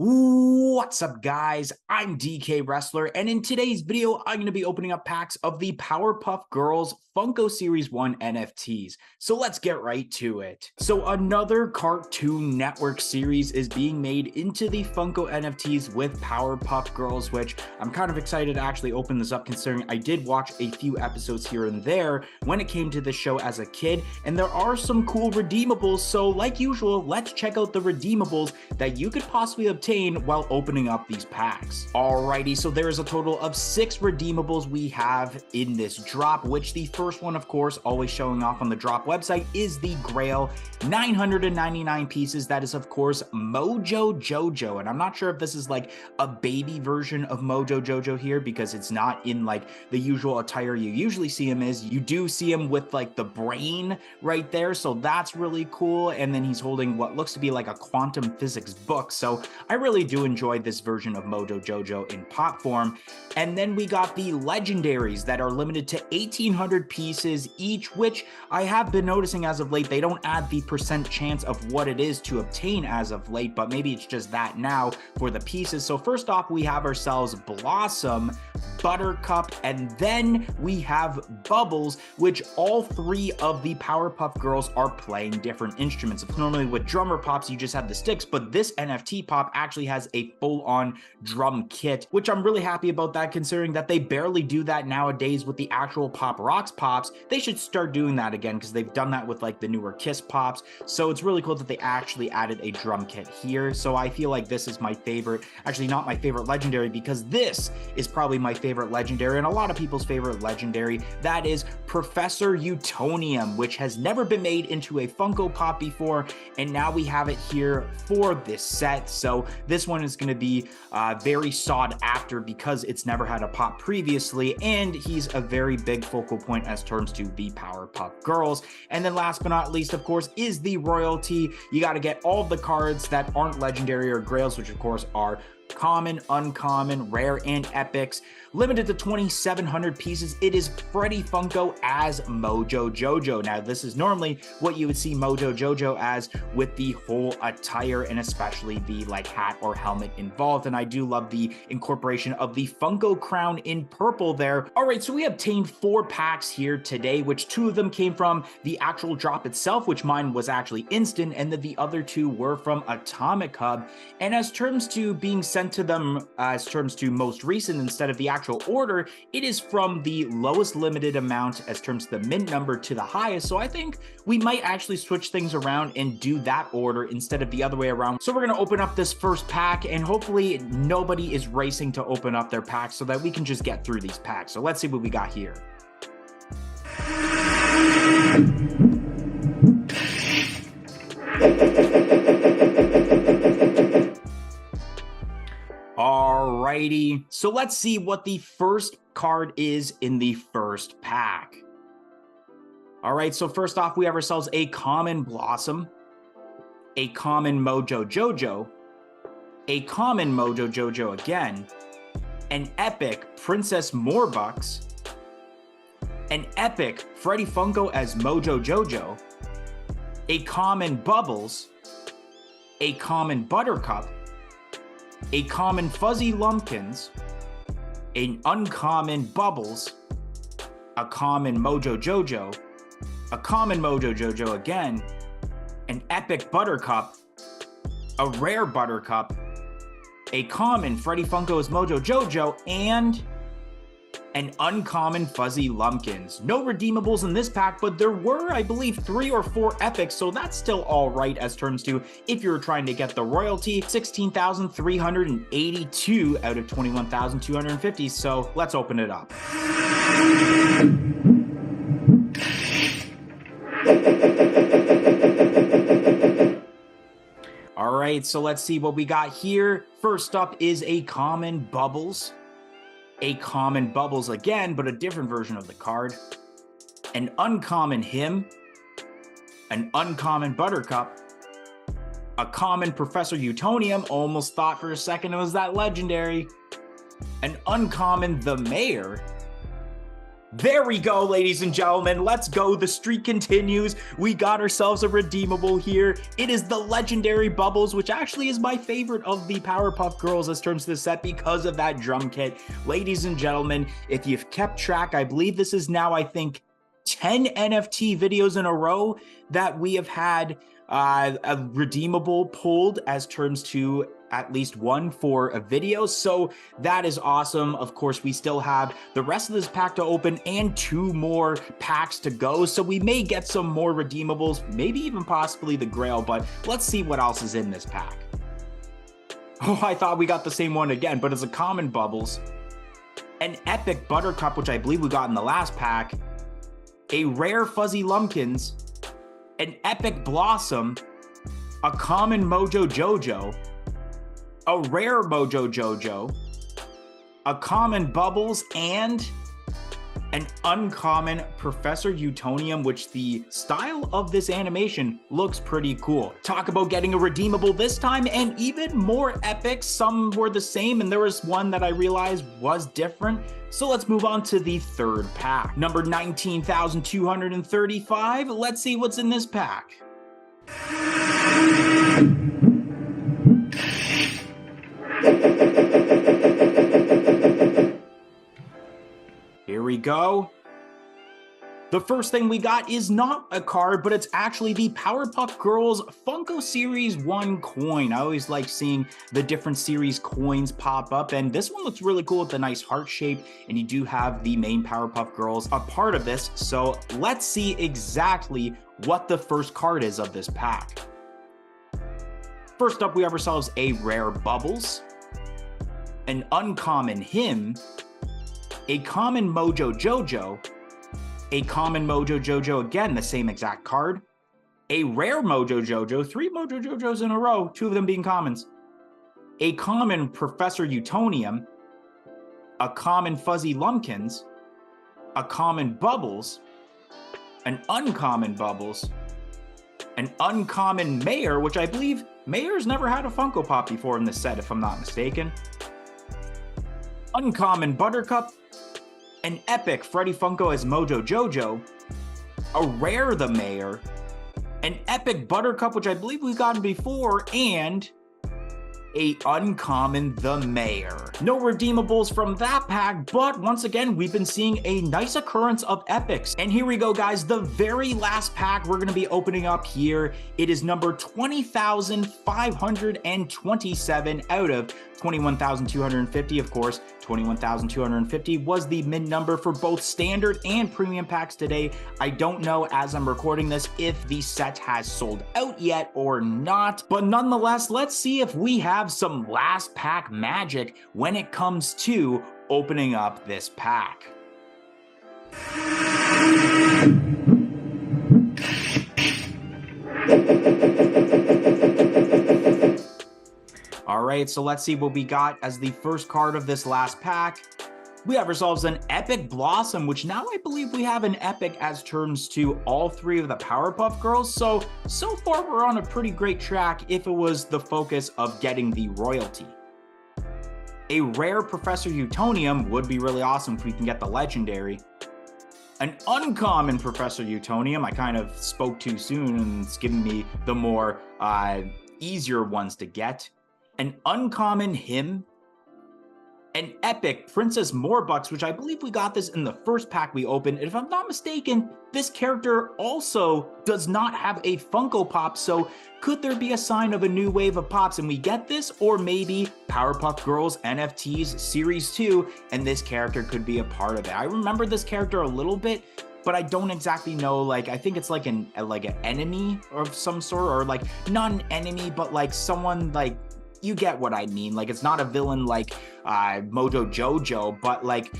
What's up, guys? I'm DK Wrestler, and in today's video, I'm going to be opening up packs of the Powerpuff Girls Funko Series 1 NFTs. So let's get right to it. So another Cartoon Network series is being made into the Funko NFTs with Powerpuff Girls, which I'm kind of excited to actually open this up, considering I did watch a few episodes here and there when it came to the show as a kid, and there are some cool redeemables. So like usual, let's check out the redeemables that you could possibly obtain while opening up these packs. Alrighty, so there is a total of 6 redeemables we have in this drop, which the first one, of course, always showing off on the drop website, is the Grail, 999 pieces. That is, of course, Mojo Jojo, and I'm not sure if this is like a baby version of Mojo Jojo here, because it's not in like the usual attire you usually see him as. You do see him with like the brain right there, so that's really cool, and then he's holding what looks to be like a quantum physics book, so I really do enjoy this version of Mojo Jojo in pop form. And then we got the legendaries that are limited to 1,800 pieces each, which I have been noticing as of late, they don't add the percent chance of what it is to obtain as of late, but maybe it's just that now for the pieces. So first off, we have ourselves Blossom, Buttercup, and then we have Bubbles, which all 3 of the Powerpuff Girls are playing different instruments. If normally with drummer pops, you just have the sticks, but this NFT pop actually has a full-on drum kit, which I'm really happy about that, considering that they barely do that nowadays with the actual Pop Rocks pops. They should start doing that again, because they've done that with like the newer Kiss pops. So it's really cool that they actually added a drum kit here. So I feel like this is my favorite, actually not my favorite legendary, because this is probably my favorite legendary and a lot of people's favorite legendary. That is Professor Utonium, which has never been made into a Funko Pop before, and now we have it here for this set. So this one is going to be very sought after because it's never had a pop previously, and he's a very big focal point as terms to the Powerpuff Girls. And then last but not least, of course, is the royalty. You got to get all of the cards that aren't legendary or grails, which of course are common, uncommon, rare, and epics. Limited to 2,700 pieces. It is Freddy Funko as Mojo Jojo. Now, this is normally what you would see Mojo Jojo as, with the whole attire and especially the like hat or helmet involved. And I do love the incorporation of the Funko crown in purple there. All right, so we obtained 4 packs here today, which 2 of them came from the actual drop itself, which mine was actually instant, and then the other 2 were from Atomic Hub. And as terms to being sent to them, as terms to most recent instead of the actual order, it is from the lowest limited amount as terms to the mint number to the highest. So I think we might actually switch things around and do that order instead of the other way around. So we're going to open up this first pack, and hopefully nobody is racing to open up their packs so that we can just get through these packs. So let's see what we got here. Alrighty, so let's see what the first card is in the first pack. Alright, so first off, we have ourselves a common Blossom, a common Mojo Jojo, a common Mojo Jojo again, an epic Princess Morbucks, an epic Freddy Funko as Mojo Jojo, a common Bubbles, a common Buttercup, a common Fuzzy Lumpkins, an uncommon Bubbles, a common Mojo Jojo, a common Mojo Jojo again, an epic Buttercup, a rare Buttercup, a common Freddy Funko as Mojo Jojo, and an uncommon Fuzzy Lumpkins. No redeemables in this pack, but there were, I believe, 3 or 4 epics, so that's still all right as terms to if you were trying to get the royalty. 16,382 out of 21,250, so let's open it up. All right, so let's see what we got here. First up is a common Bubbles, a common Bubbles again, but a different version of the card, an uncommon Him, an uncommon Buttercup, a common Professor Utonium, almost thought for a second it was that legendary, an uncommon The Mayor, There we go, ladies and gentlemen. Let's go. The streak continues. We got ourselves a redeemable here. It is the legendary Bubbles, which actually is my favorite of the Powerpuff Girls as terms of the set because of that drum kit. Ladies and gentlemen, if you've kept track, I believe this is now, I think, 10 NFT videos in a row that we have had a redeemable pulled as terms to at least one for a video, so that is awesome. Of course, we still have the rest of this pack to open and 2 more packs to go, so we may get some more redeemables, maybe even possibly the Grail, but let's see what else is in this pack. Oh, I thought we got the same one again, but it's a common Bubbles, an epic Buttercup, which I believe we got in the last pack, a rare Fuzzy Lumpkins, an epic Blossom, a common Mojo Jojo, a rare Mojo Jojo, a common Bubbles, and an uncommon Professor Utonium, which the style of this animation looks pretty cool. Talk about getting a redeemable this time, and even more epic. Some were the same, and there was one that I realized was different. So let's move on to the third pack. Number 19,235. Let's see what's in this pack. Here we go. The first thing we got is not a card, but it's actually the Powerpuff Girls Funko Series 1 coin. I always like seeing the different series coins pop up, and this one looks really cool with the nice heart shape, and you do have the main Powerpuff Girls a part of this, so let's see exactly what the first card is of this pack. First up, we have ourselves a rare Bubbles, an uncommon Him, a common Mojo Jojo, a common Mojo Jojo, again, the same exact card, a rare Mojo Jojo, 3 Mojo Jojos in a row, 2 of them being commons, a common Professor Utonium, a common Fuzzy Lumpkins, a common Bubbles, an uncommon Bubbles, an uncommon Mayor, which I believe Mayor's never had a Funko Pop before in this set, if I'm not mistaken, uncommon Buttercup, an epic Freddy Funko as Mojo Jojo, a rare The Mayor, an epic Buttercup, which I believe we've gotten before, and a uncommon The Mayor. No redeemables from that pack, but once again, we've been seeing a nice occurrence of epics. And here we go, guys, the very last pack we're going to be opening up here. It is number 20,527 out of 21,250, of course. 21,250 was the min number for both standard and premium packs today. I don't know, as I'm recording this, if the set has sold out yet or not, but nonetheless, let's see if we have some last pack magic when it comes to opening up this pack. All right, so let's see what we got as the first card of this last pack. We have ourselves an epic Blossom, which now I believe we have an epic as terms to all 3 of the Powerpuff Girls. So far we're on a pretty great track if it was the focus of getting the royalty. A rare Professor Utonium would be really awesome if we can get the legendary. An uncommon Professor Utonium, I kind of spoke too soon and it's giving me the more easier ones to get. An uncommon Him, an epic Princess Morbucks, which I believe we got this in the first pack we opened. And if I'm not mistaken, this character also does not have a Funko Pop, so could there be a sign of a new wave of pops and we get this? Or maybe Powerpuff Girls NFTs Series 2, and this character could be a part of it. I remember this character a little bit, but I don't exactly know, like, I think it's like an enemy of some sort, or like, not an enemy, but like someone, like, you get what I mean. Like, it's not a villain like Mojo Jojo, but like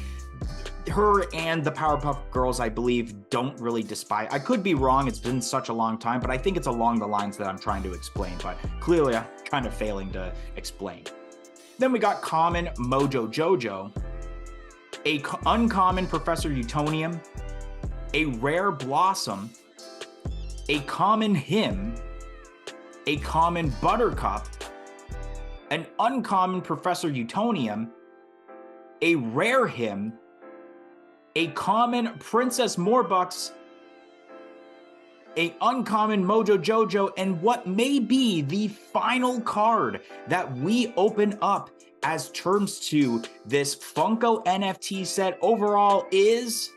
her and the Powerpuff Girls, I believe, don't really despise. I could be wrong. It's been such a long time, but I think it's along the lines that I'm trying to explain, but clearly I'm kind of failing to explain. Then we got common Mojo Jojo, a uncommon Professor Utonium, a rare Blossom, a common Him, a common Buttercup, an uncommon Professor Utonium, a rare Him, a common Princess Morbucks, a uncommon Mojo Jojo, and what may be the final card that we open up as terms to this Funko NFT set overall is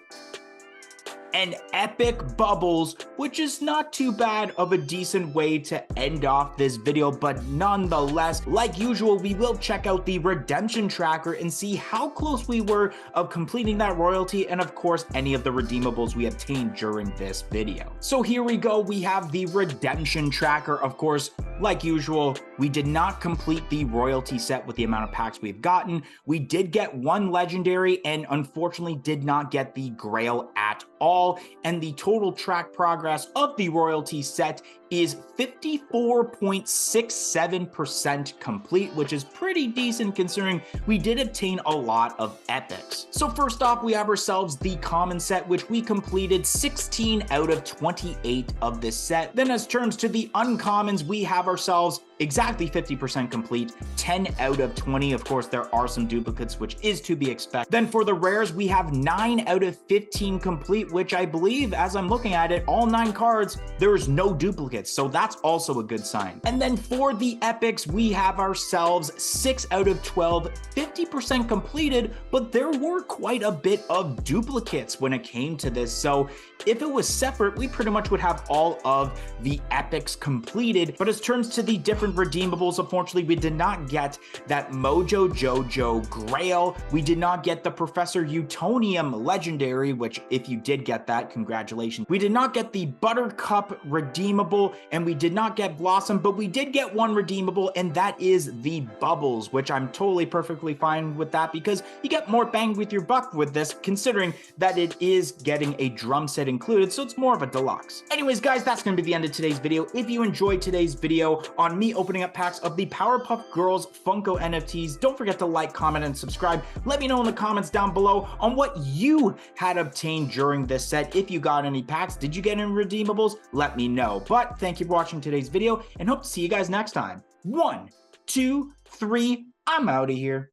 an epic bubbles, which is not too bad of a decent way to end off this video, but nonetheless, like usual, we will check out the redemption tracker and see how close we were of completing that royalty, and of course, any of the redeemables we obtained during this video. So here we go, we have the redemption tracker. Of course, like usual, we did not complete the royalty set with the amount of packs we've gotten. We did get one legendary and unfortunately did not get the grail at all. And the total track progress of the royalty set is 54.67% complete, which is pretty decent considering we did obtain a lot of epics. So first off, we have ourselves the common set, which we completed 16 out of 28 of this set. Then as terms to the uncommons, we have ourselves exactly 50% complete, 10 out of 20. Of course, there are some duplicates, which is to be expected. Then for the rares, we have 9 out of 15 complete, which I believe, as I'm looking at it, all 9 cards, there is no duplicates. So that's also a good sign. And then for the epics, we have ourselves 6 out of 12, 50% completed, but there were quite a bit of duplicates when it came to this. So if it was separate, we pretty much would have all of the epics completed. But as terms to the different redeemables, unfortunately, we did not get that Mojo Jojo Grail. We did not get the Professor Utonium Legendary, which if you did get that, congratulations. We did not get the Buttercup redeemable, and we did not get Blossom, but we did get one redeemable, and that is the Bubbles, which I'm totally perfectly fine with that because you get more bang with your buck with this, considering that it is getting a drum set included, so it's more of a deluxe. Anyways, guys, that's going to be the end of today's video. If you enjoyed today's video on me opening up packs of the Powerpuff Girls Funko NFTs, don't forget to like, comment, and subscribe. Let me know in the comments down below on what you had obtained during this set. If you got any packs, did you get any redeemables? Let me know. But thank you for watching today's video and hope to see you guys next time. 1, 2, 3, I'm out of here.